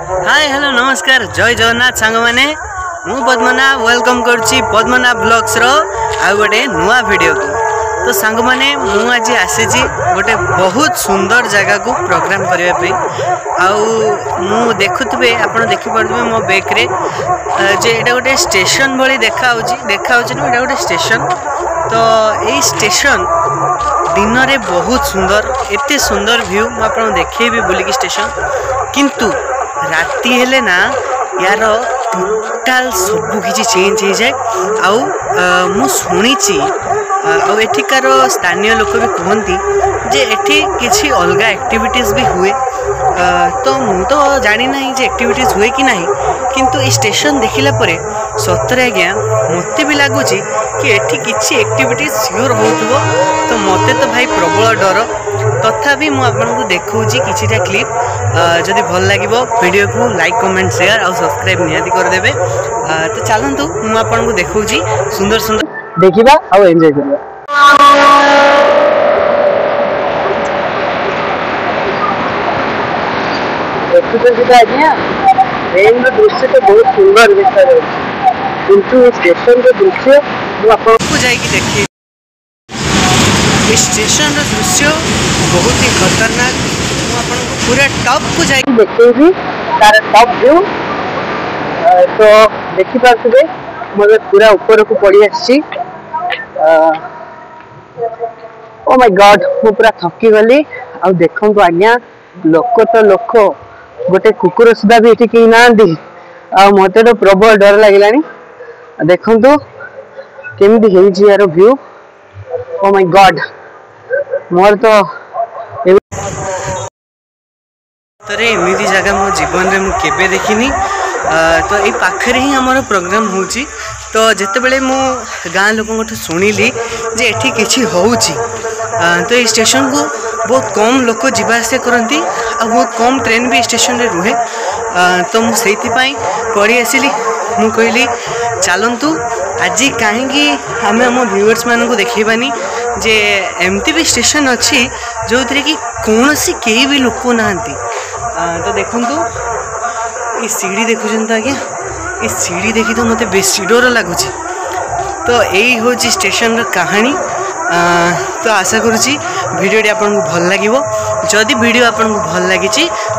Hi hello नमस्कार जय जगन्नाथ सांग मैंने मु पद्मनाभ वेलकम करुच्ची पद्मनाभ ब्लॉग्स रो आ गोटे नुआ वीडियो को। तो सांग मैंने मु आज आसी गोटे बहुत सुंदर जगह को प्रोग्राम करने आउ देखुवे आप देखिपे मो बैक रे जे एटा गोटे स्टेशन भली देखा ना एटा गोटे स्टेशन। तो यही स्टेशन दिन रे बहुत सुंदर एते सुंदर व्यू मुझे देखेबी बुलिकी स्टेशन किंतु राति हेले ना यार टोटाल सब किसी चेंज हो जाए। आउ शुणी एठिकार स्थानीय लोक भी कहती जे एठी किसी अलग एक्टिविटीज भी हुए। तो मु तो जानी ना जे एक्टिविटीज हुए कि नहीं किंतु इस स्टेशन देखला परे सतरे आज्ञा मते भी लगुच कि एठी किसी एक्टिविटीज सियोर हो। तो मते तो भाई प्रबल डर तथापि मु आपको देखौची किछिटा क्लिप जदि भल लगे वीडियो को लाइक कमेंट शेयर और सब्सक्राइब निहाती करदेवे। तो चलतु मु आपको देखौची सुंदर सुंदर देखिबा और एंजॉय करिबा। आज्ञा ट्रेन दृश्य तो बहुत सुंदर दिखा किंतु स्टेशन के दृश्य आपको जाइए देखिए। स्टेशन दृश्य बहुत ही खतरनाक आपको पूरा टॉप को जाइए देखी तार टॉप व्यू। तो देखिपे मुझे पूरा ऊपर को पड़ी आसी। ओ माय गॉड मु पूरा थकी गली। आ देखु आज्ञा लोक तो लोक गोटे कुकुर सुधा भी ये कहीं ना मत तो प्रबल डर लगे। देखु केमी यार व्यू। ओ माय गॉड मोर तो एमती जगह मो जीवन में मुझे देखनी। तो ये पाखे ही आमर प्रोग्राम हो। तो जितेबले मु गाँ लोक शुणिली जे एठी किछि होउची तो ये स्टेशन को बहुत कम लोक जावास करती आ बहुत कम ट्रेन भी स्टेशन रे रुहे। तो मुझे पढ़ी आसली मु कहली चलतु आज कहीं आम आम व्यूअर्स मान को देखेबानी जे एमती भी स्टेशन अच्छी जो थी कि कौन सी कई भी लोक ना। तो देखु ये सीढ़ी देखुं आज्ञा ये सीढ़ी देखी तो मत बेसी डर लगुच। तो यही हूँ स्टेशन र कहानी। तो आशा करुँची वीडियोटी आपको भल लगे। जदि वीडियो आपको भल लगी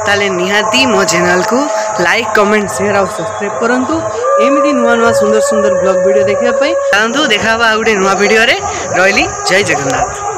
ताले निहाती मो चैनल को लाइक कमेंट शेयर और सब्सक्राइब करंतु। एमती नुआ नुआ सुंदर सुंदर ब्लॉग वीडियो देखा चलतु देखा गोटे नुआ वीडियो रे। रही जय जगन्नाथ।